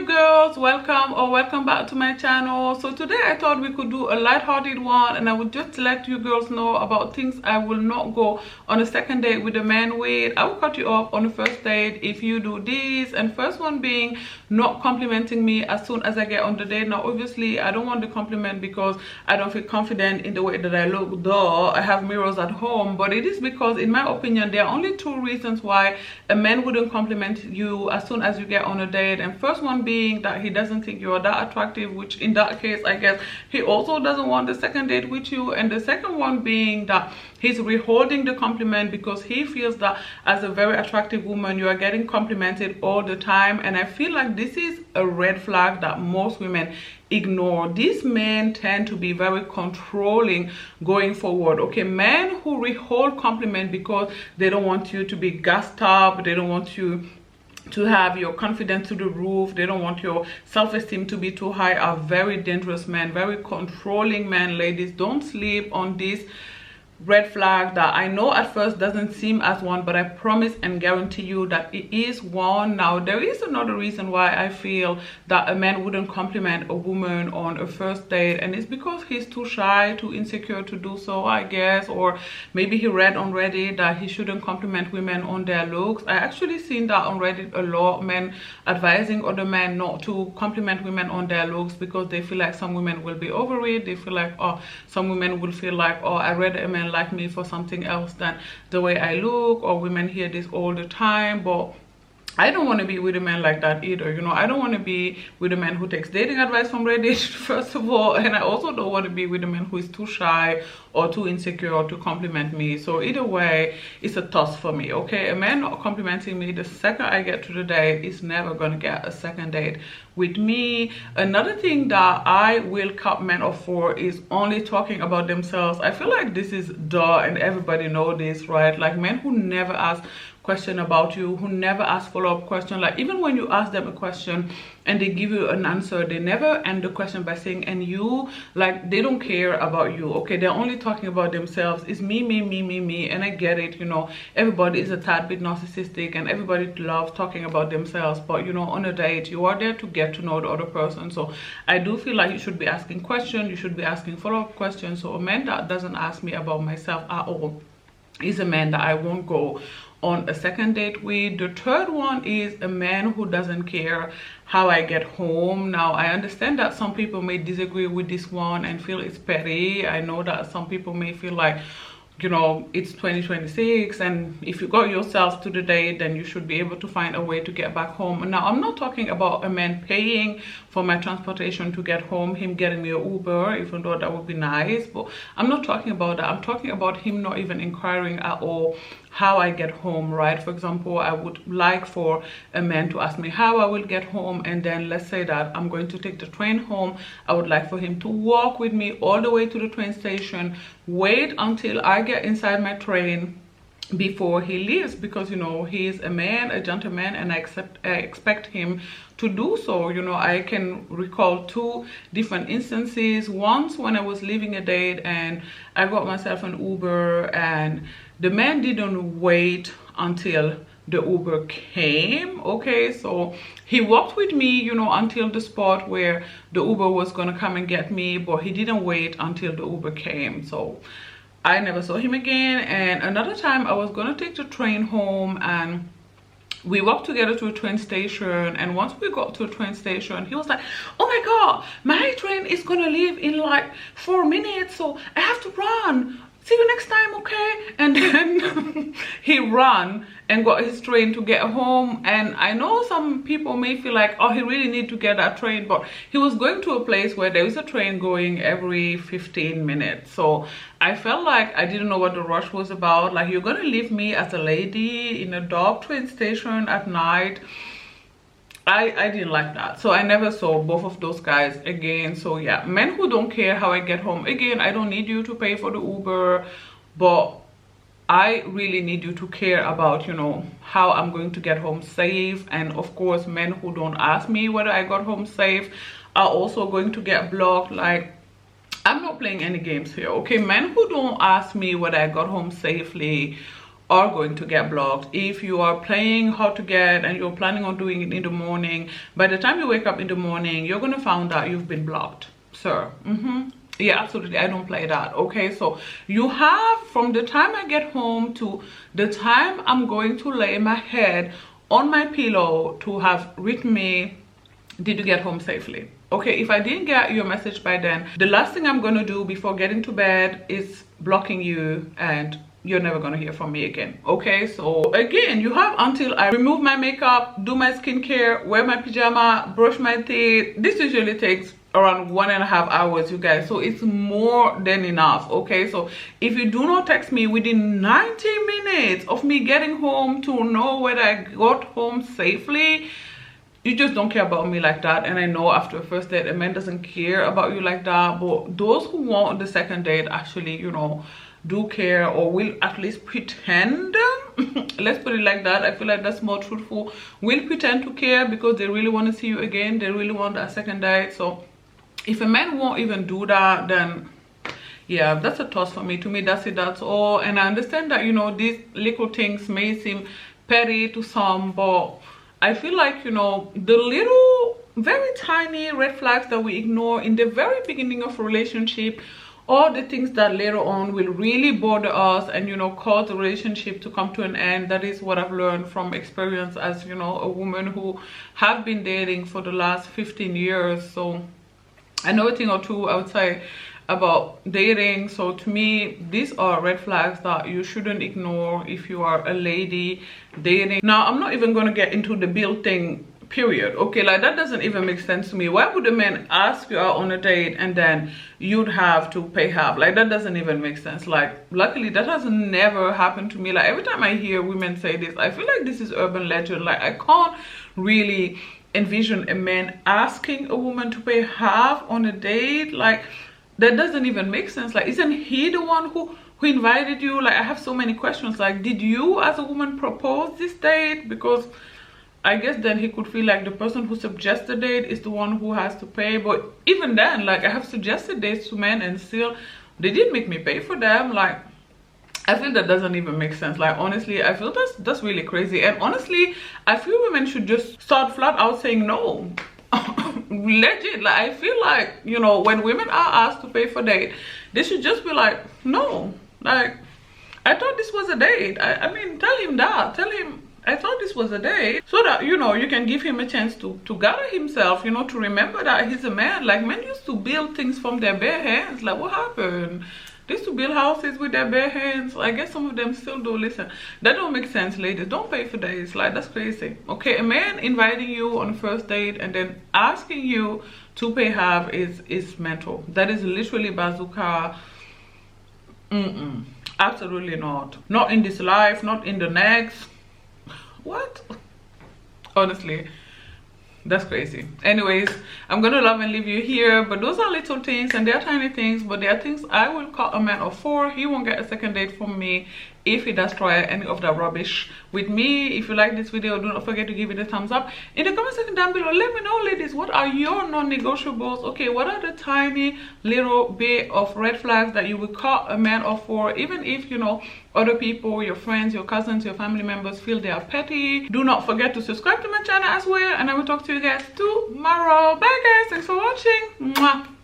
you girls, welcome back to my channel. So today I thought we could do a light-hearted one, and I would just let you girls know about things I will not go on a second date with a man with. I will cut you off on the first date if you do this. And first one being not complimenting me as soon as I get on the date. Now obviously I don't want the compliment because I don't feel confident in the way that I look, though I have mirrors at home, but it is because in my opinion there are only two reasons why a man wouldn't compliment you as soon as you get on a date. And first one being that he doesn't think you're that attractive, which in that case I guess he also doesn't want the second date with you. And the second one being that he's withholding the compliment because he feels that as a very attractive woman you are getting complimented all the time. And I feel like this is a red flag that most women ignore. These men tend to be very controlling going forward. Okay, men who withhold compliment because they don't want you to be gassed up, they don't want you to have your confidence to the roof, they don't want your self-esteem to be too high, are very dangerous men, very controlling men. Ladies, don't sleep on this red flag that I know at first doesn't seem as one, but I promise and guarantee you that it is one. Now there is another reason why I feel that a man wouldn't compliment a woman on a first date, and it's because he's too shy, too insecure to do so, I guess. Or maybe he read on Reddit that he shouldn't compliment women on their looks. I actually seen that on Reddit a lot, men advising other men not to compliment women on their looks because they feel like some women will be over it. They feel like, oh, some women will feel like, oh, I read a man like me for something else than the way I look, or women hear this all the time. But I don't want to be with a man like that either. You know, I don't want to be with a man who takes dating advice from Reddit, first of all, and I also don't want to be with a man who is too shy or too insecure to compliment me. So either way, it's a toss for me. Okay, a man not complimenting me the second I get to the date is never gonna get a second date with me. Another thing that I will cut men off for is only talking about themselves. I feel like this is duh, and everybody know this, right? Like men who never ask question about you, who never ask follow-up question. Like even when you ask them a question and they give you an answer, they never end the question by saying and you. Like they don't care about you. Okay, they're only talking about themselves. It's me, me, me, me, me. And I get it, you know, everybody is a tad bit narcissistic and everybody loves talking about themselves, but you know, on a date you are there to get to know the other person. So I do feel like you should be asking questions, you should be asking follow-up questions. So a man that doesn't ask me about myself at all is a man that I won't go on a second date with. The third one is a man who doesn't care how I get home. Now I understand that some people may disagree with this one and feel it's petty. I know that some people may feel like, you know, it's 2026 and if you got yourself to the date then you should be able to find a way to get back home. Now I'm not talking about a man paying for my transportation to get home, him getting me an Uber, even though that would be nice, but I'm not talking about that. I'm talking about him not even inquiring at all how I get home, right? For example, I would like for a man to ask me how I will get home, and then let's say that I'm going to take the train home. I would like for him to walk with me all the way to the train station, wait until I get inside my train before he leaves, because you know he's a man, a gentleman, and I expect him to do so. You know, I can recall two different instances. Once when I was leaving a date and I got myself an Uber and the man didn't wait until the Uber came. Okay, so he walked with me, you know, until the spot where the Uber was gonna come and get me, but he didn't wait until the Uber came. So I never saw him again. And another time I was gonna take the train home and we walked together to a train station, and once we got to a train station he was like, oh my god, my train is gonna leave in like 4 minutes, so I have to run. See you next time, okay? And then he ran and got his train to get home. And I know some people may feel like, oh, he really need to get that train, but he was going to a place where there is a train going every 15 minutes. So I felt like I didn't know what the rush was about. Like, you're gonna leave me as a lady in a dark train station at night? I didn't like that. So I never saw both of those guys again. So yeah, men who don't care how I get home. Again, I don't need you to pay for the Uber, but I really need you to care about, you know, how I'm going to get home safe. And of course, men who don't ask me whether I got home safe are also going to get blocked. Like, I'm not playing any games here, okay? Men who don't ask me whether I got home safely are going to get blocked. If you are playing hard to get and you're planning on doing it in the morning, by the time you wake up in the morning, you're gonna find out you've been blocked, sir. Yeah, absolutely. I don't play that. Okay, so you have from the time I get home to the time I'm going to lay my head on my pillow to have written me, did you get home safely? Okay, if I didn't get your message by then, the last thing I'm gonna do before getting to bed is blocking you, and you're never gonna hear from me again. Okay, so again, you have until I remove my makeup, do my skincare, wear my pajama, brush my teeth. This usually takes around 1.5 hours, you guys, so it's more than enough. Okay, so if you do not text me within 90 minutes of me getting home to know whether I got home safely, you just don't care about me like that. And I know after a first date, a man doesn't care about you like that, but those who want the second date actually, you know, do care, or will at least pretend. Let's put it like that. I feel like that's more truthful. Will pretend to care because they really want to see you again. They really want that second date. So if a man won't even do that, then yeah, that's a toss for me. To me, that's it, that's all. And I understand that, you know, these little things may seem petty to some, but I feel like, you know, the little very tiny red flags that we ignore in the very beginning of a relationship, or the things that later on will really bother us and, you know, cause the relationship to come to an end. That is what I've learned from experience as, you know, a woman who have been dating for the last 15 years. So I know a thing or two, I would say, about dating. So to me, these are red flags that you shouldn't ignore if you are a lady dating. Now, I'm not even going to get into the bill thing, period. Okay, like that doesn't even make sense to me. Why would a man ask you out on a date and then you'd have to pay half? Like, that doesn't even make sense. Like, luckily that has never happened to me. Like, every time I hear women say this, I feel like this is urban legend. Like, I can't really envision a man asking a woman to pay half on a date. Like, that doesn't even make sense. Like, isn't he the one who invited you? Like, I have so many questions. Like, did you as a woman propose this date? Because I guess then he could feel like the person who suggests the date is the one who has to pay. But even then, like, I have suggested dates to men and still they didn't make me pay for them. Like, I feel that doesn't even make sense. Like, honestly, I feel that's really crazy. And honestly, I feel women should just start flat out saying no. Legit. Like, I feel like, you know, when women are asked to pay for date, they should just be like, no. Like, I thought this was a date. I mean, tell him that. Tell him, I thought this was a date, so that, you know, you can give him a chance to gather himself, you know, to remember that he's a man. Like, men used to build things from their bare hands. Like, what happened? They used to build houses with their bare hands. I guess some of them still do. Listen, that don't make sense, ladies. Don't pay for dates. Like, that's crazy. Okay, a man inviting you on a first date and then asking you to pay half is mental. That is literally bazooka. Absolutely not. Not in this life, not in the next. What? Honestly, that's crazy. Anyways, I'm gonna love and leave you here, but those are little things, and they're tiny things, but they are things I will call a man of 4. He won't get a second date from me if he does try any of that rubbish with me. If you like this video, do not forget to give it a thumbs up. In the comment section down below, let me know, ladies, what are your non-negotiables? Okay, what are the tiny little bit of red flags that you would call a man of 4, even if, you know, other people, your friends, your cousins, your family members feel they are petty? Do not forget to subscribe to my channel as well, and I will talk to you guys tomorrow. Bye guys, thanks for watching. Mwah.